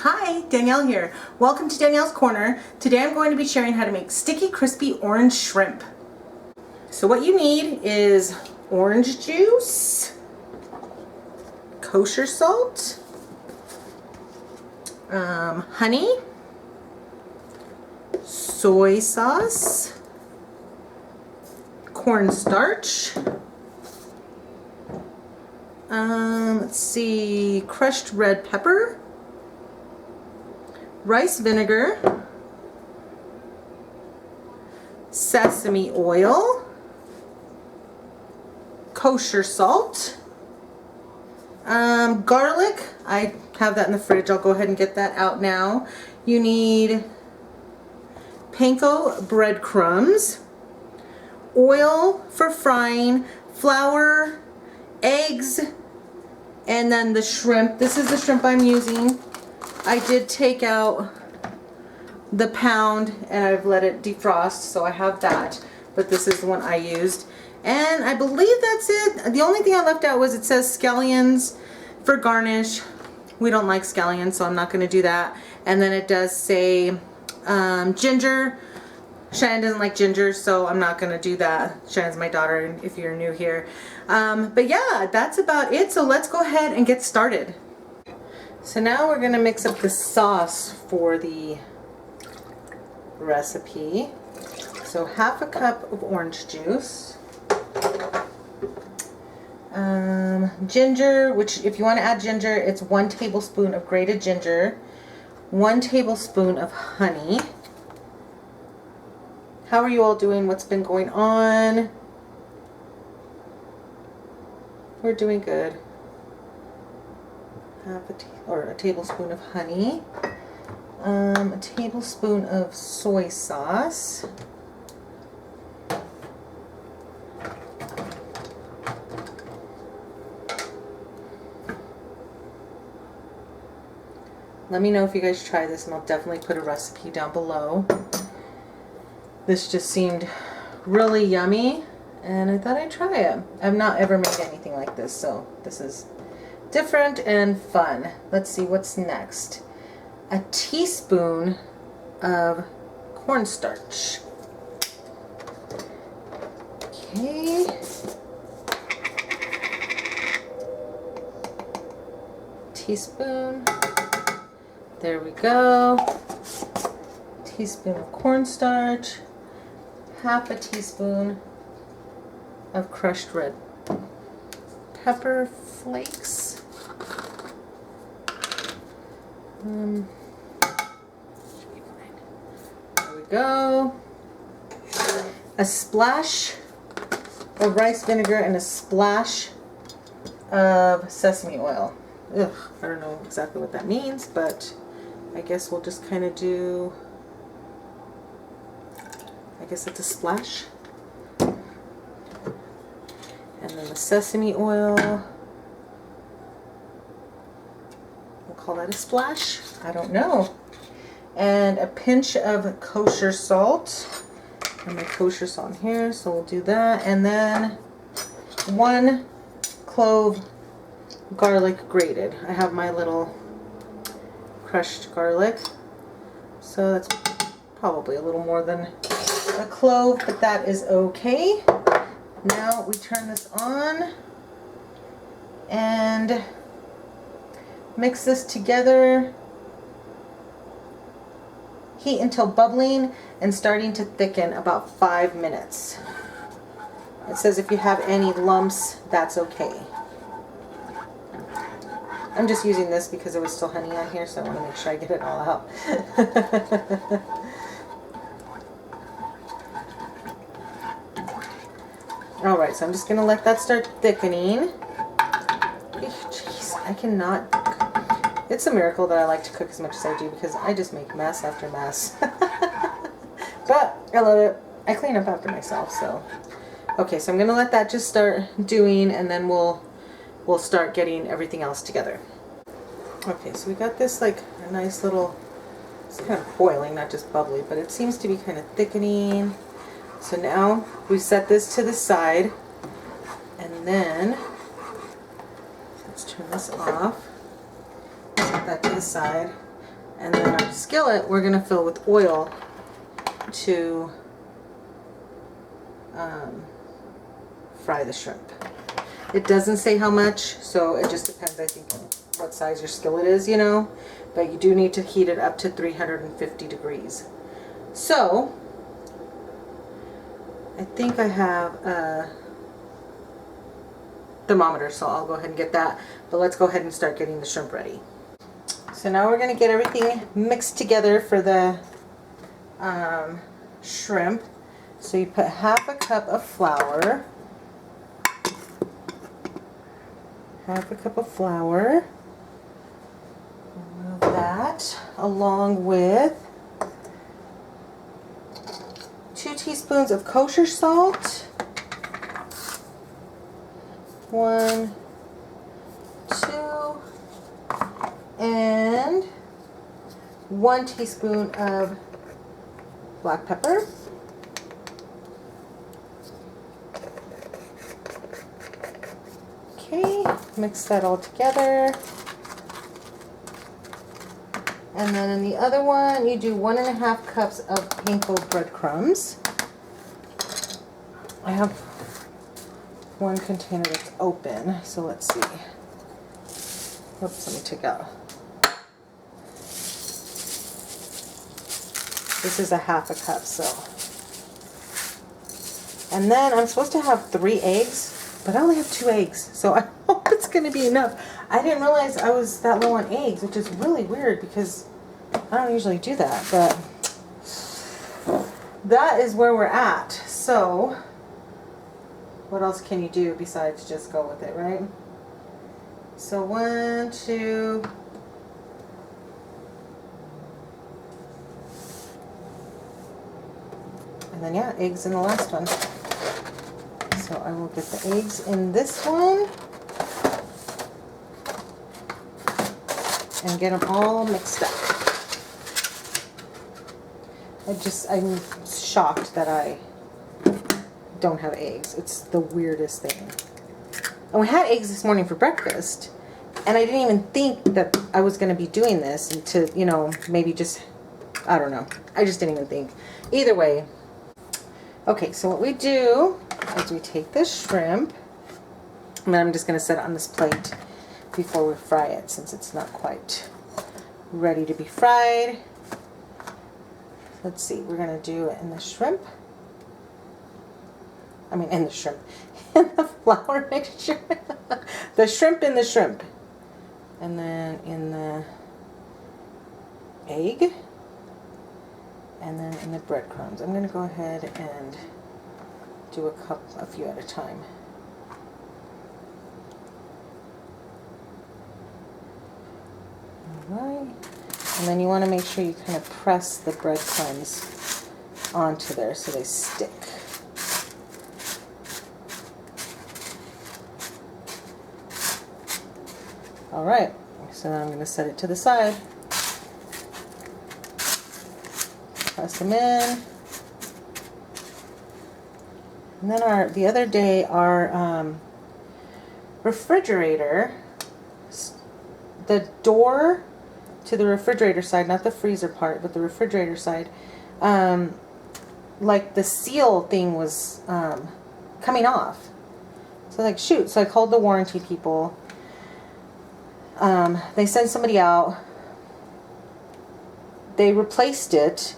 Hi, Danielle here. Welcome to Danielle's Corner. Today I'm going to be sharing how to make sticky, crispy orange shrimp. So what you need is orange juice, kosher salt, honey, soy sauce, cornstarch, let's see, crushed red pepper, rice vinegar, sesame oil, kosher salt, garlic. I have that in the fridge. I'll go ahead and get that out now. You need panko breadcrumbs, oil for frying, flour, eggs, and then the shrimp. This is the shrimp I'm using. I did take out the pound and I've let it defrost, so I have that, but this is the one I used. And I believe that's it. The only thing I left out was it says scallions for garnish. We don't like scallions, so I'm not going to do that. And then it does say ginger. Shannon doesn't like ginger, so I'm not going to do that. Shannon's my daughter, if you're new here. But yeah, that's about it. So let's go ahead and get started. So now we're going to mix up the sauce for the recipe. So half a cup of orange juice. Ginger, which if you want to add ginger, it's 1 tablespoon of grated ginger, 1 tablespoon of honey. How are you all doing? What's been going on? We're doing good. A tablespoon of honey, a tablespoon of soy sauce, let me know if you guys try this, and I'll definitely put a recipe down below. This just seemed really yummy and I thought I'd try it. I've not ever made anything like this, so this is different and fun. Let's see what's next. A teaspoon of cornstarch. Okay. Teaspoon. There we go. Teaspoon of cornstarch. Half a teaspoon of crushed red pepper flakes. There we go. A splash of rice vinegar and a splash of sesame oil. Ugh, I don't know exactly what that means, but I guess we'll just kind of do, I guess it's a splash. And then the sesame oil, we'll call that a splash. I don't know. And a pinch of kosher salt. And my kosher salt in here, so we'll do that. And then 1 clove garlic grated. I have my little crushed garlic, so that's probably a little more than a clove, but that is okay. Now we turn this on and mix this together. Heat until bubbling and starting to thicken, about 5 minutes. It says if you have any lumps, that's okay. I'm just using this because there was still honey on here, so I want to make sure I get it all out. Alright, so I'm just going to let that start thickening. Jeez, I cannot. It's a miracle that I like to cook as much as I do, because I just make mess after mess. But I love it. I clean up after myself, so. Okay, so I'm going to let that just start doing, and then we'll start getting everything else together. Okay, so we got this like a nice little, it's kind of boiling, not just bubbly, but it seems to be kind of thickening. So now we set this to the side, and then let's turn this off. Set that to the side. And then our skillet we're going to fill with oil to fry the shrimp. It doesn't say how much, so it just depends, I think, on what size your skillet is, you know. But you do need to heat it up to 350 degrees. So, I think I have a thermometer, so I'll go ahead and get that. But let's go ahead and start getting the shrimp ready. So now we're going to get everything mixed together for the shrimp. So you put half a cup of flour. Half a cup of flour. Remove that along with 2 teaspoons of kosher salt. 1, 2, and 1 teaspoon of black pepper. Okay, mix that all together. And then in the other one, you do 1.5 cups of panko breadcrumbs. I have one container that's open, so let's see. Oops, let me take out. This is a half a cup, so. And then I'm supposed to have 3 eggs, but I only have 2 eggs, so I hope it's going to be enough. I didn't realize I was that low on eggs, which is really weird because I don't usually do that, but that is where we're at. So, what else can you do besides just go with it, right? So 1, 2, and then yeah, eggs in the last one. So I will get the eggs in this one and get them all mixed up. I'm shocked that I don't have eggs. It's the weirdest thing. And we had eggs this morning for breakfast, and I didn't even think that I was going to be doing this and to, you know, maybe just, I don't know. I just didn't even think. Either way. Okay, so what we do is we take this shrimp, and then I'm just going to set it on this plate before we fry it since it's not quite ready to be fried. Let's see, we're going to do it in the shrimp. I mean, in the shrimp. In the flour mixture. The shrimp in the shrimp. And then in the egg. And then in the breadcrumbs. I'm going to go ahead and do a few at a time. Alright. And then you want to make sure you kind of press the breadcrumbs onto there so they stick. Alright, so then I'm going to set it to the side. Press them in. And then the other day our refrigerator, the door to the refrigerator side, not the freezer part, but the refrigerator side, like the seal thing was coming off. So like, shoot. So I called the warranty people. They sent somebody out. They replaced it.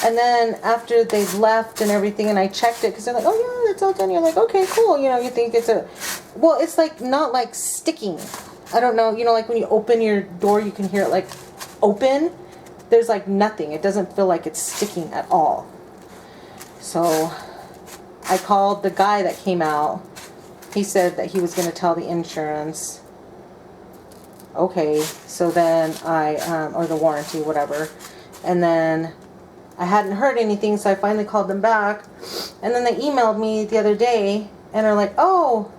And then after they left and everything, and I checked it because they're like, oh yeah, it's all done. You're like, okay, cool. You know, you think it's well, it's like not like sticking. I don't know. You know, like when you open your door, you can hear it like open. There's like nothing. It doesn't feel like it's sticking at all. So I called the guy that came out. He said that he was going to tell the insurance. Okay, so then or the warranty, whatever. And then I hadn't heard anything, so I finally called them back. And then they emailed me the other day, and are like, oh,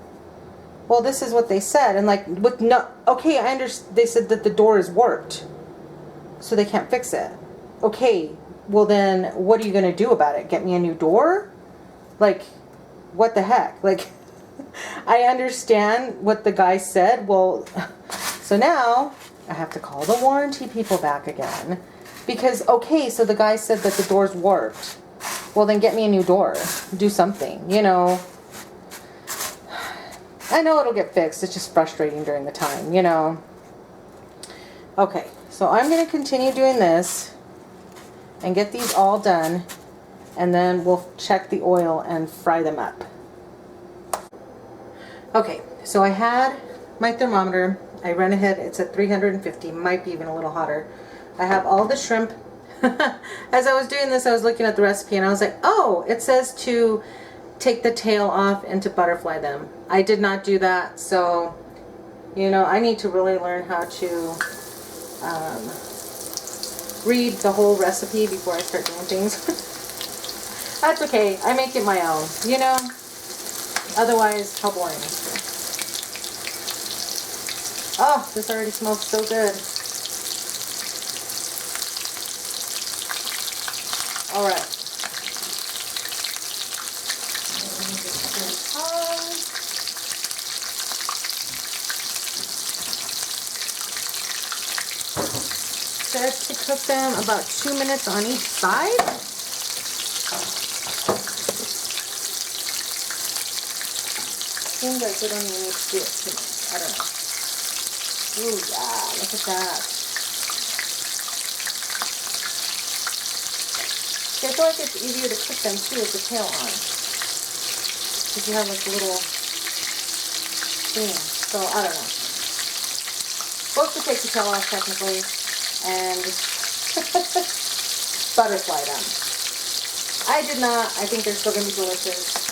well, this is what they said. And like, with no, okay, I understand. They said that the door is warped, so they can't fix it. Okay, well then, what are you going to do about it? Get me a new door? Like, what the heck? Like, I understand what the guy said. Well, so now I have to call the warranty people back again. Because, okay, so the guy said that the door's warped. Well, then get me a new door. Do something, you know. I know it'll get fixed. It's just frustrating during the time, you know. Okay, so I'm going to continue doing this and get these all done. And then we'll check the oil and fry them up. Okay, so I had my thermometer. I ran ahead. It's at 350. Might be even a little hotter. I have all the shrimp. As I was doing this, I was looking at the recipe and I was like, oh, it says to take the tail off and to butterfly them. I did not do that, so, you know, I need to really learn how to read the whole recipe before I start doing things. That's okay. I make it my own, you know? Otherwise, how boring. Oh, this already smells so good. All right. Says to cook them about 2 minutes on each side. Seems like we don't even need to do it too much. I don't know. Ooh, yeah, look at that. See, I feel like it's easier to cook them too with the tail on. Because you have like a little thing. So, I don't know. Supposed to take the tail off technically and butterfly them. I did not. I think they're still going to be delicious.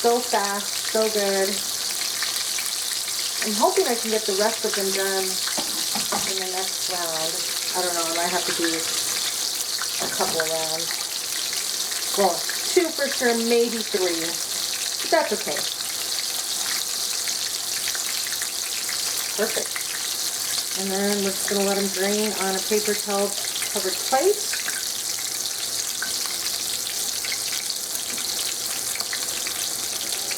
So fast, so good. I'm hoping I can get the rest of them done in the next round. I don't know, I might have to do a couple of rounds. Well, 2 for sure, maybe 3. But that's okay. Perfect. And then we're just going to let them drain on a paper towel covered plate.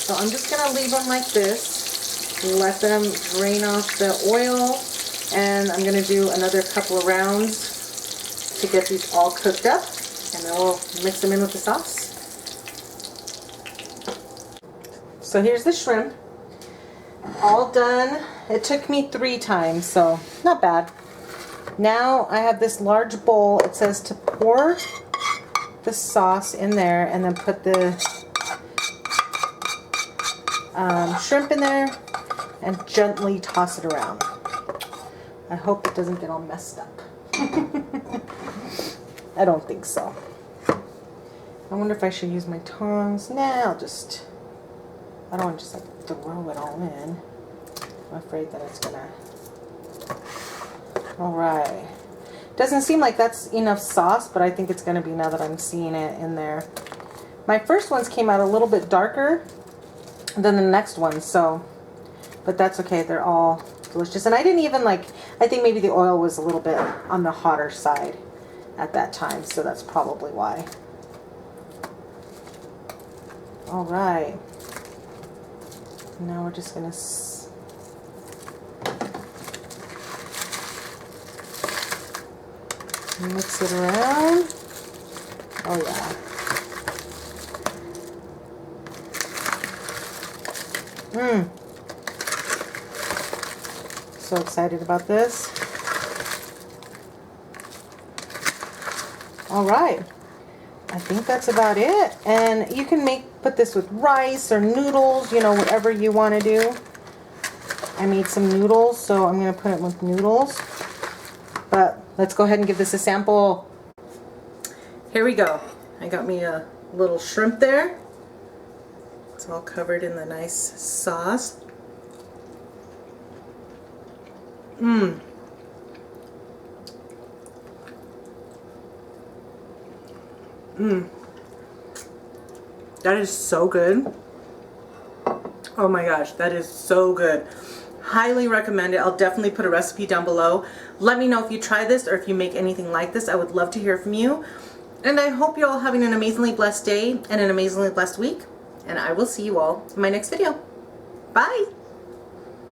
So I'm just going to leave them like this, let them drain off the oil, and I'm going to do another couple of rounds to get these all cooked up, and then we'll mix them in with the sauce. So here's the shrimp, all done. It took me 3 times, so not bad. Now I have this large bowl. It says to pour the sauce in there and then put the shrimp in there and gently toss it around. I hope it doesn't get all messed up. I don't think so. I wonder if I should use my tongs. Nah, I don't want to just like throw it all in. I'm afraid that it's gonna... Alright. Doesn't seem like that's enough sauce, but I think it's gonna be now that I'm seeing it in there. My first ones came out a little bit darker than the next one, so, but that's okay. They're all delicious. And I didn't even like, I think maybe the oil was a little bit on the hotter side at that time, so that's probably why. All right. Now we're just gonna mix it around. Oh yeah. So excited about this. All right. I think that's about it. And you can put this with rice or noodles, you know, whatever you want to do. I made some noodles, so I'm going to put it with noodles. But let's go ahead and give this a sample. Here we go. I got me a little shrimp there. It's all covered in the nice sauce. That is so good. Oh my gosh, that is so good. Highly recommend it. I'll definitely put a recipe down below. Let me know if you try this or if you make anything like this. I would love to hear from you. And I hope you're all having an amazingly blessed day and an amazingly blessed week. And I will see you all in my next video. Bye!